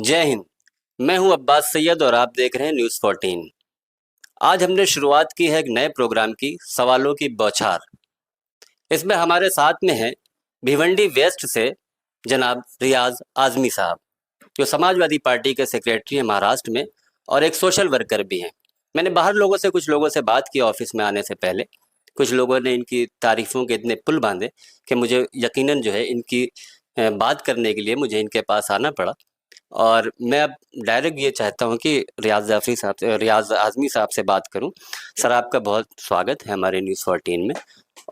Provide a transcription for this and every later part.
जय हिंद। मैं हूं अब्बास सैयद और आप देख रहे हैं न्यूज़ 14। आज हमने शुरुआत की है एक नए प्रोग्राम की, सवालों की बौछार। इसमें हमारे साथ में हैं भिवंडी वेस्ट से जनाब रियाज आज़मी साहब, जो समाजवादी पार्टी के सेक्रेटरी हैं महाराष्ट्र में और एक सोशल वर्कर भी हैं। मैंने बाहर कुछ लोगों से बात की ऑफिस में आने से पहले। कुछ लोगों ने इनकी तारीफ़ों के इतने पुल बांधे कि मुझे यकीनन जो है इनकी बात करने के लिए मुझे इनके पास आना पड़ा। और मैं अब डायरेक्ट ये चाहता हूँ कि रियाज आज़मी साहब से बात करूँ। सर, आपका बहुत स्वागत है हमारे न्यूज़ 14 में।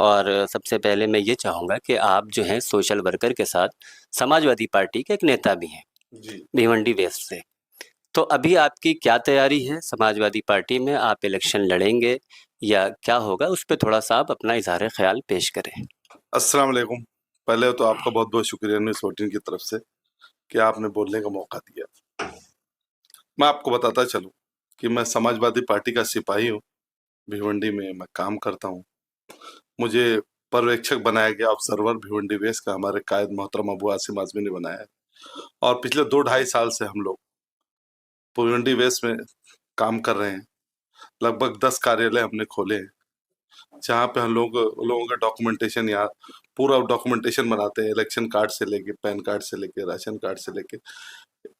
और सबसे पहले मैं ये चाहूँगा कि आप जो हैं सोशल वर्कर के साथ समाजवादी पार्टी के एक नेता भी हैं जी। भिवंडी वेस्ट से। तो अभी आपकी क्या तैयारी है समाजवादी पार्टी में? आप इलेक्शन लड़ेंगे या क्या होगा? उस पे थोड़ा-सा आप अपना इज़हार ख़्याल पेश करें। अस्सलाम वालेकुम। पहले तो आपका बहुत बहुत शुक्रिया न्यूज़ 14 की तरफ से कि आपने बोलने का मौका दिया। मैं आपको बताता चलूं कि मैं समाजवादी पार्टी का सिपाही हूं। भिवंडी में मैं काम करता हूं। मुझे पर्यवेक्षक बनाया गया, ऑब्जर्वर भिवंडी वेस्ट का हमारे कायद मोहतरम अबू आसिम आज़मी ने बनाया है। और पिछले 2-2.5 साल से हम लोग भिवंडी वेस्ट में काम कर रहे हैं। लगभग 10 कार्यालय हमने खोले हैं, जहाँ पे हम लोगों का डॉक्यूमेंटेशन, यहाँ पूरा डॉक्यूमेंटेशन बनाते हैं, इलेक्शन कार्ड से लेके, पैन कार्ड से लेके, राशन कार्ड से लेके,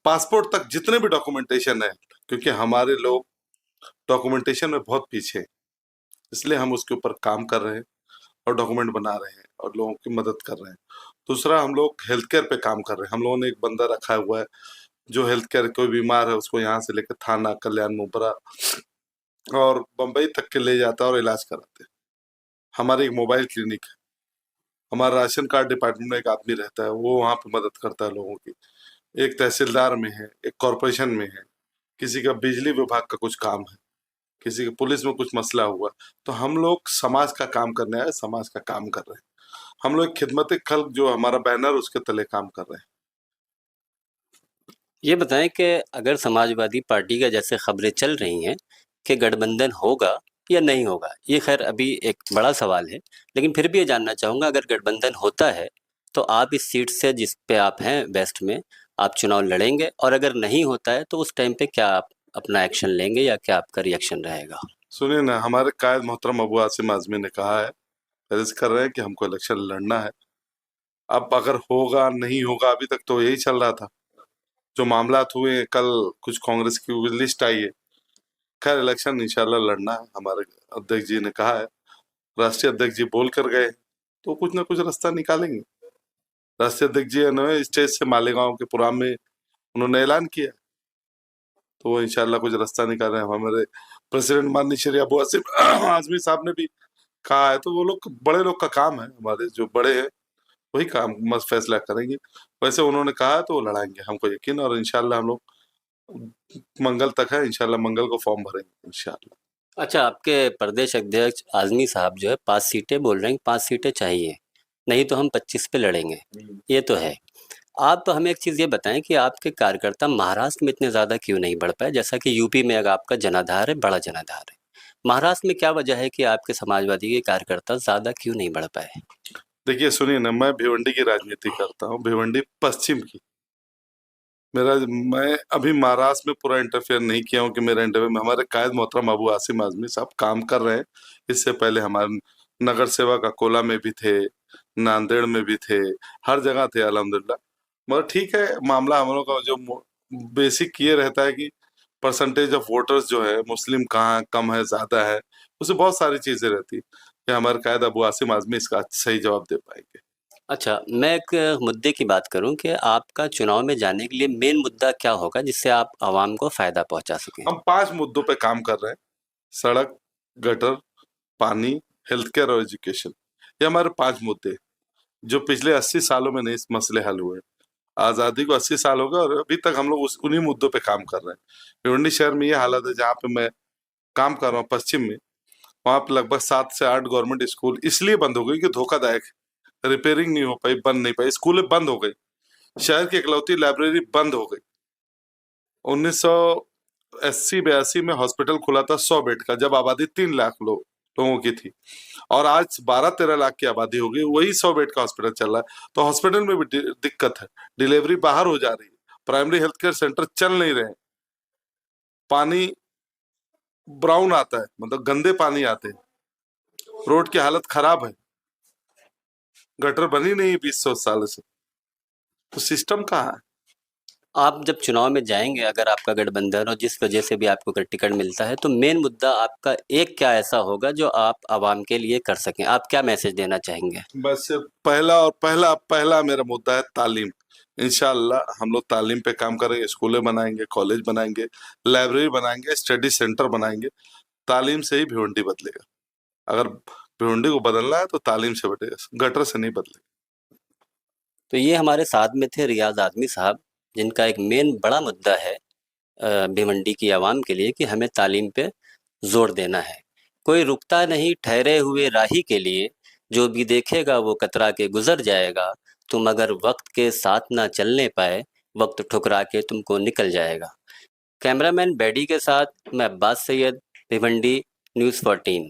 पासपोर्ट तक, जितने भी डॉक्यूमेंटेशन है। क्योंकि हमारे लोग डॉक्यूमेंटेशन में बहुत पीछे हैं, इसलिए हम उसके ऊपर काम कर रहे हैं और डॉक्यूमेंट बना रहे हैं और लोगों की मदद कर रहे हैं। दूसरा, हम लोग हेल्थ केयर पे काम कर रहे हैं। हम लोगों ने एक बंदा रखा हुआ है जो हेल्थ केयर, कोई बीमार है उसको यहाँ से लेकर थाना, कल्याण, मुब्रा और बम्बई तक के ले जाता है और इलाज कराते हैं। हमारी एक मोबाइल क्लिनिक है। हमारा राशन कार्ड डिपार्टमेंट में एक आदमी रहता है, वो वहाँ पे मदद करता है लोगों की। एक तहसीलदार में है, एक कॉरपोरेशन में है, किसी का बिजली विभाग का कुछ काम है, किसी के पुलिस में कुछ मसला हुआ। तो हम लोग समाज का काम करने आए, समाज का काम कर रहे हैं। हम लोग खिदमत खल्क, जो हमारा बैनर, उसके तले काम कर रहे हैं। ये बताएं कि अगर समाजवादी पार्टी का जैसे खबरें चल रही हैं कि गठबंधन होगा या नहीं होगा, ये खैर अभी एक बड़ा सवाल है, लेकिन फिर भी ये जानना चाहूँगा, अगर गठबंधन होता है तो आप इस सीट से जिस पे आप हैं वेस्ट में, आप चुनाव लड़ेंगे? और अगर नहीं होता है तो उस टाइम पे क्या आप अपना एक्शन लेंगे या क्या आपका रिएक्शन रहेगा? सुनिए ना, हमारे कायद मोहतरम अबू आसिम आज़मी ने कहा है, फैज़ कर रहे हैं कि हमको इलेक्शन लड़ना है। अब अगर होगा नहीं होगा, अभी तक तो यही चल रहा था। जो मामलात हुए, कल कुछ कांग्रेस की लिस्ट आई है। खैर, इलेक्शन इंशाल्लाह लड़ना है। हमारे अध्यक्ष जी ने कहा है, राष्ट्रीय अध्यक्ष जी बोल कर गए, तो कुछ ना कुछ रास्ता निकालेंगे। राष्ट्रीय अध्यक्ष जी ने स्टेज से मालेगांव के प्रोग्राम में उन्होंने ऐलान किया, तो वो इंशाल्लाह कुछ रास्ता निकाल रहे हैं। हमारे प्रेसिडेंट माननीय श्री अबू आसिम आज़मी साहब ने भी कहा है, तो वो लोग, बड़े लोग का काम है, हमारे जो बड़े हैं वही काम मस्त फैसला करेंगे। वैसे उन्होंने कहा है तो वो लड़ाएंगे, हमको यकीन। और इंशाल्लाह हम लोग मंगल तक है, इंशाल्लाह मंगल को फॉर्म भरेंगे इंशाल्लाह। अच्छा, आपके प्रदेश अध्यक्ष आज़मी साहब जो है 5 सीटें बोल रहे हैं, 5 सीटें चाहिए, नहीं तो हम 25 पे लड़ेंगे, ये तो है। आप तो हमें एक चीज़ ये बताएँ कि आपके कार्यकर्ता महाराष्ट्र में इतने ज़्यादा क्यों नहीं बढ़ पाए? जैसा कि यूपी में अगर आपका जनाधार है, बड़ा जनाधार है। महाराष्ट्र में क्या वजह है कि आपके समाजवादी के कार्यकर्ता ज़्यादा क्यों नहीं बढ़ पाए? देखिए, सुनिए ना, मैं भिवंडी की राजनीति करता हूँ, भिवंडी पश्चिम की। मैं अभी महाराष्ट्र में पूरा इंटरफेयर नहीं किया हूँ कि मेरा इंटरव्यू में, हमारे कायद मोहतरम अबू आसिम आज़मी साहब काम कर रहे हैं। इससे पहले हमारे नगर सेवक अकोला में भी थे, नांदेड़ में भी थे, हर जगह थे अल्हम्दुलिल्लाह। मगर ठीक है, मामला हम लोग का जो बेसिक ये रहता है कि परसेंटेज ऑफ वोटर्स जो है, मुस्लिम कहाँ कम है, ज्यादा है, उससे बहुत सारी चीजें रहती है कि हमारे कायद अबू आसिम आज़मी इसका सही जवाब दे पाएंगे। अच्छा, मैं एक मुद्दे की बात करूँ कि आपका चुनाव में जाने के लिए मेन मुद्दा क्या होगा जिससे आप आवाम को फ़ायदा पहुँचा सकें? हम 5 मुद्दों पे काम कर रहे हैं: सड़क, गटर, पानी, हेल्थ केयर और एजुकेशन। ये हमारे 5 मुद्दे हैं, जो पिछले 80 सालों में नहीं इस मसले हल हुए। आज़ादी को 80 साल हो गए और अभी तक हम लोग उन्हीं मुद्दों पे काम कर रहे हैं। भिवंडी शहर में ये हालत है, जहाँ पे मैं काम कर रहा हूँ पश्चिम में, वहाँ पे लगभग 7 से 8 गवर्नमेंट स्कूल इसलिए बंद हो गई कि धोखादायक है, रिपेयरिंग नहीं हो पाई, बन नहीं पाई, स्कूलें बंद हो गई। शहर की इकलौती लाइब्रेरी बंद हो गई। 1980-82 में हॉस्पिटल खुला था 100 बेड का, जब आबादी 3 लाख लोगों की थी, और आज 12-13 लाख की आबादी हो गई, वही 100 बेड का हॉस्पिटल चल रहा है। तो हॉस्पिटल में भी दिक्कत है, डिलीवरी बाहर हो जा रही है, प्राइमरी हेल्थ केयर सेंटर चल नहीं रहे, पानी ब्राउन आता है, मतलब गंदे पानी आते हैं, रोड की हालत खराब है, गटर बनी नहीं 20 साल से, तो सिस्टम कहाँ है? आप जब चुनाव में जाएंगे, अगर आपका गठबंधन और जिस वजह से भी आपको अगर टिकट मिलता है, तो मेन मुद्दा आपका एक क्या ऐसा होगा जो आप आवाम के लिए कर सकें? आप क्या मैसेज देना चाहेंगे? बस पहला और पहला पहला मेरा मुद्दा है तालीम। इंशाअल्लाह हम लोग तालीम पे काम करेंगे, स्कूलें बनाएंगे, कॉलेज बनाएंगे, लाइब्रेरी बनाएंगे, स्टडी सेंटर बनाएंगे। तालीम से ही भिवंडी बदलेगा। अगर भिवंडी को बदलना है तो तालीम से बदलेगा, गटर से नहीं बदलेगा। तो ये हमारे साथ में थे रियाज आदमी साहब, जिनका एक मेन बड़ा मुद्दा है भिवंडी की आवाम के लिए कि हमें तालीम पे जोर देना है। कोई रुकता नहीं ठहरे हुए राही के लिए, जो भी देखेगा वो कतरा के गुजर जाएगा। तुम अगर वक्त के साथ ना चलने पाए, वक्त ठुकरा के तुमको निकल जाएगा। कैमरामैन बैडी के साथ मैं अब्बास सैयद, भिवंडी, न्यूज़ 14।